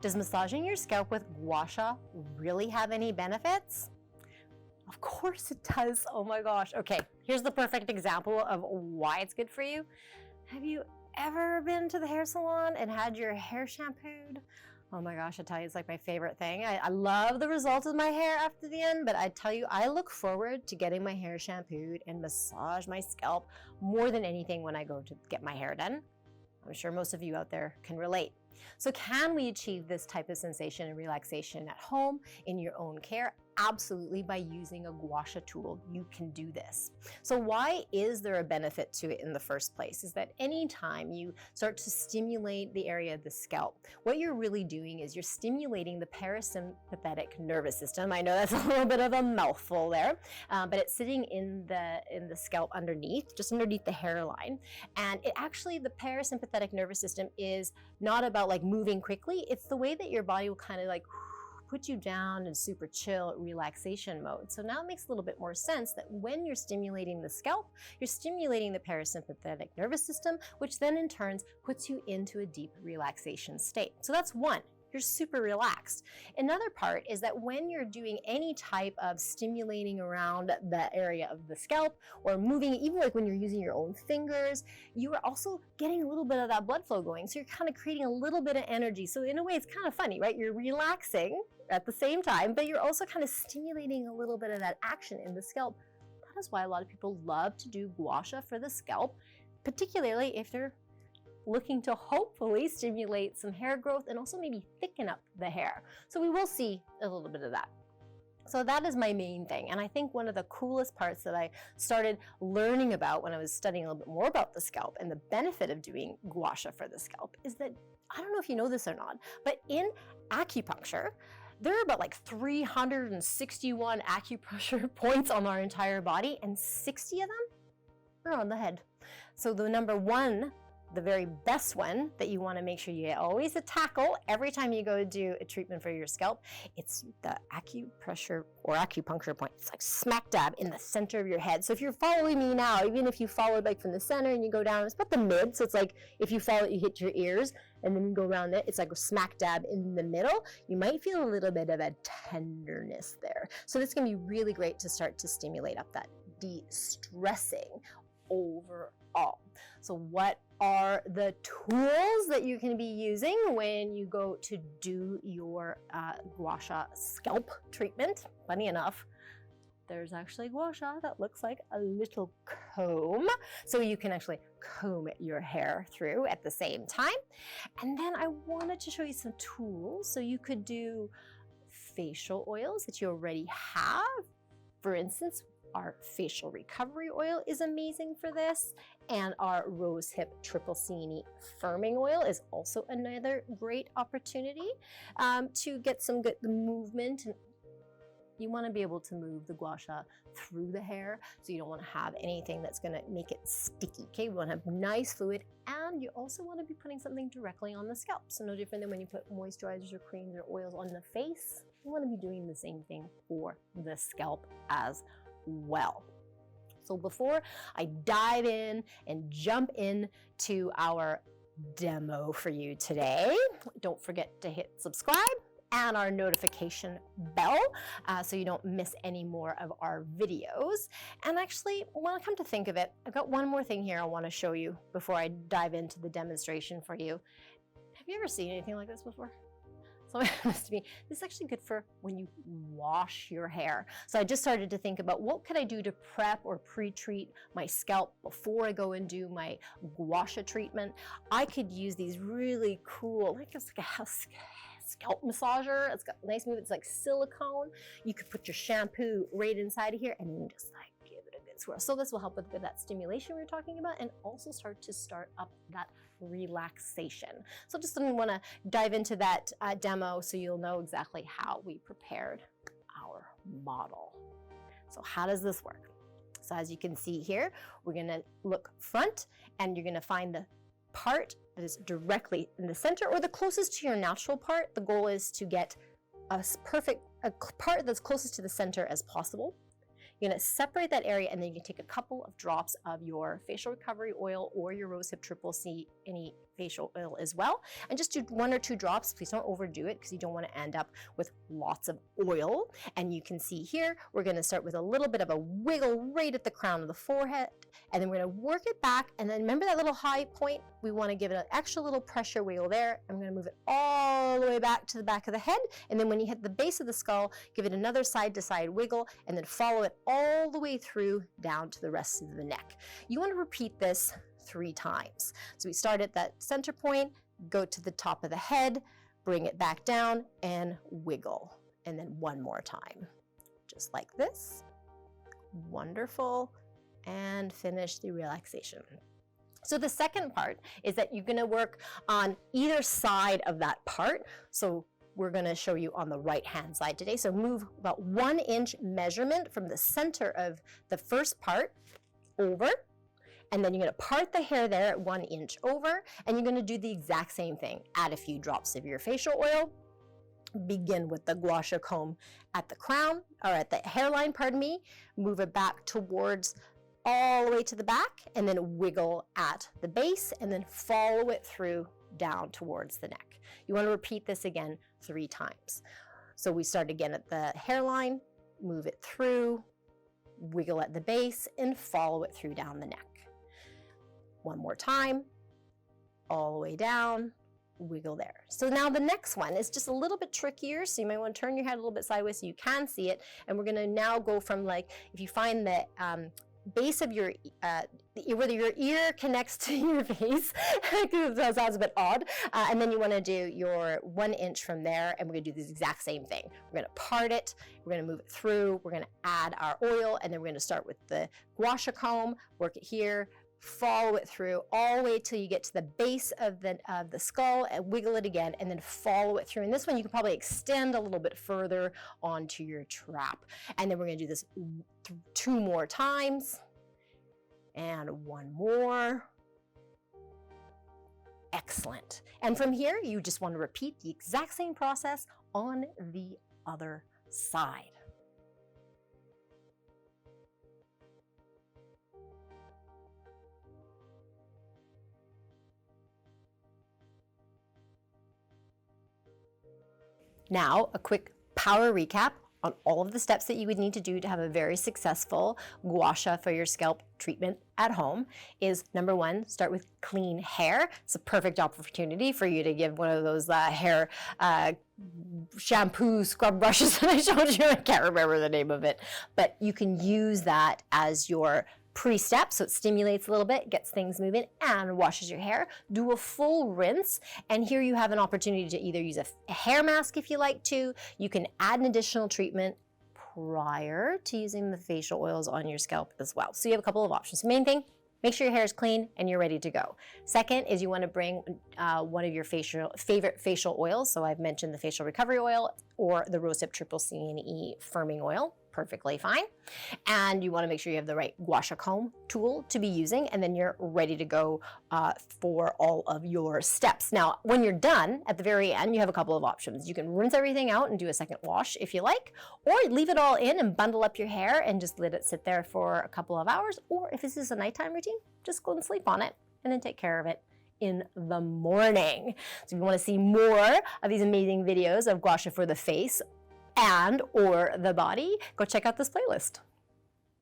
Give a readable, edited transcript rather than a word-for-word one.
Does massaging your scalp with Gua Sha really have any benefits? Of course it does. Oh my gosh. Okay, here's the perfect example of why it's good for you. Have you ever been to the hair salon and had your hair shampooed? Oh my gosh, I tell you, it's like my favorite thing. I love the results of my hair after the end, but I tell you, I look forward to getting my hair shampooed and massage my scalp more than anything when I go to get my hair done. I'm sure most of you out there can relate. So can we achieve this type of sensation and relaxation at home in your own care? Absolutely, by using a Gua Sha tool, you can do this. So why is there a benefit to it in the first place? Is that anytime you start to stimulate the area of the scalp, what you're really doing is you're stimulating the parasympathetic nervous system. I know that's a little bit of a mouthful there, but it's sitting in the scalp underneath, just underneath the hairline. And it actually, the parasympathetic nervous system is not about like moving quickly. It's the way that your body will kind of like put you down in super chill relaxation mode. So now it makes a little bit more sense that when you're stimulating the scalp, you're stimulating the parasympathetic nervous system, which then in turn puts you into a deep relaxation state. So that's one. You're super relaxed. Another part is that when you're doing any type of stimulating around the area of the scalp or moving, even like when you're using your own fingers, you are also getting a little bit of that blood flow going. So you're kind of creating a little bit of energy. So in a way, it's kind of funny, right? You're relaxing at the same time, but you're also kind of stimulating a little bit of that action in the scalp. That is why a lot of people love to do Gua Sha for the scalp, particularly if they're looking to hopefully stimulate some hair growth and also maybe thicken up the hair. So we will see a little bit of that. So that is my main thing. And I think one of the coolest parts that I started learning about when I was studying a little bit more about the scalp and the benefit of doing Gua Sha for the scalp is that, I don't know if you know this or not, but in acupuncture, there are about like 361 acupressure points on our entire body, and 60 of them are on the head. So the number one, the very best one that you want to make sure you always tackle every time you go to do a treatment for your scalp, it's the acupressure or acupuncture point. It's like smack dab in the center of your head. So if you're following me now, even if you followed like from the center and you go down, it's about the mid. So it's like if you follow it, you hit your ears and then you go around it. It's like a smack dab in the middle. You might feel a little bit of a tenderness there. So this can be really great to start to stimulate up that de-stressing overall. So what are the tools that you can be using when you go to do your Gua Sha scalp treatment? Funny enough, there's actually Gua Sha that looks like a little comb. So you can actually comb your hair through at the same time. And then I wanted to show you some tools. So you could do facial oils that you already have. For instance, our facial recovery oil is amazing for this, and our Rosehip Triple C firming oil is also another great opportunity to get some good movement. And you want to be able to move the Gua Sha through the hair, so you don't want to have anything that's going to make it sticky. Okay, we want to have nice fluid, and you also want to be putting something directly on the scalp. So no different than when you put moisturizers or creams or oils on the face. You want to be doing the same thing for the scalp as well. So before I dive in and jump in to our demo for you today, don't forget to hit subscribe and our notification bell so you don't miss any more of our videos. And actually, when I come to think of it, I've got one more thing here I want to show you before I dive into the demonstration for you. Have you ever seen anything like this before? So this is actually good for when you wash your hair. So I just started to think about what could I do to prep or pre-treat my scalp before I go and do my Gua Sha treatment. I could use these really cool, like it's like a scalp massager. It's got nice movement. It's like silicone. You could put your shampoo right inside of here and then just like give it a good swirl. So this will help with that stimulation we were talking about and also start up that relaxation. So just want to dive into that demo so you'll know exactly how we prepared our model. So how does this work? So as you can see here, we're going to look front and you're going to find the part that is directly in the center or the closest to your natural part. The goal is to get a part that's closest to the center as possible. You're going to separate that area and then you can take a couple of drops of your facial recovery oil or your Rosehip Triple C, any facial oil as well. And just do 1 or 2 drops. Please don't overdo it because you don't want to end up with lots of oil. And you can see here, we're going to start with a little bit of a wiggle right at the crown of the forehead. And then we're going to work it back. And then remember that little high point? We want to give it an extra little pressure wiggle there. I'm going to move it all the way back to the back of the head. And then when you hit the base of the skull, give it another side to side wiggle, and then follow it all the way through down to the rest of the neck. You want to repeat this 3 times. So we start at that center point, go to the top of the head, bring it back down, and wiggle. And then 1 more time. Just like this. Wonderful. And finish the relaxation. So the second part is that you're going to work on either side of that part. So we're going to show you on the right hand side today. So move about 1 inch measurement from the center of the first part over. And then you're going to part the hair there at 1 inch over. And you're going to do the exact same thing. Add a few drops of your facial oil. Begin with the gua sha comb at the crown, or at the hairline, pardon me. Move it back towards all the way to the back, and then wiggle at the base, and then follow it through down towards the neck. You want to repeat this again 3 times. So we start again at the hairline, move it through, wiggle at the base, and follow it through down the neck. 1 more time, all the way down, wiggle there. So now the next one is just a little bit trickier, so you might want to turn your head a little bit sideways so you can see it. And we're going to now go from, like, if you find the base of your, whether your ear connects to your face, that sounds a bit odd, and then you want to do your 1 inch from there, and we're going to do this exact same thing. We're going to part it, we're going to move it through, we're going to add our oil, and then we're going to start with the gua sha comb, work it here, follow it through all the way till you get to the base of the skull, and wiggle it again, and then follow it through. And this one you can probably extend a little bit further onto your trap. And then we're going to do this 2 more times, and 1 more. Excellent. And from here, you just want to repeat the exact same process on the other side. Now, a quick power recap on all of the steps that you would need to do to have a very successful gua sha for your scalp treatment at home is, number 1, start with clean hair. It's a perfect opportunity for you to give one of those hair shampoo scrub brushes that I showed you. I can't remember the name of it, but you can use that as your pre-step, so it stimulates a little bit, gets things moving, and washes your hair. Do a full rinse, and here you have an opportunity to either use a hair mask if you like to. You can add an additional treatment prior to using the facial oils on your scalp as well. So you have a couple of options. Main thing, make sure your hair is clean and you're ready to go. Second is you want to bring one of your favorite facial oils. So I've mentioned the facial recovery oil or the Rosehip Triple C&E firming oil. Perfectly fine. And you want to make sure you have the right gua sha comb tool to be using, and then you're ready to go for all of your steps. Now, when you're done, at the very end, you have a couple of options. You can rinse everything out and do a second wash if you like, or leave it all in and bundle up your hair and just let it sit there for a couple of hours. Or if this is a nighttime routine, just go and sleep on it and then take care of it in the morning. So if you want to see more of these amazing videos of gua sha for the face and or the body, go check out this playlist.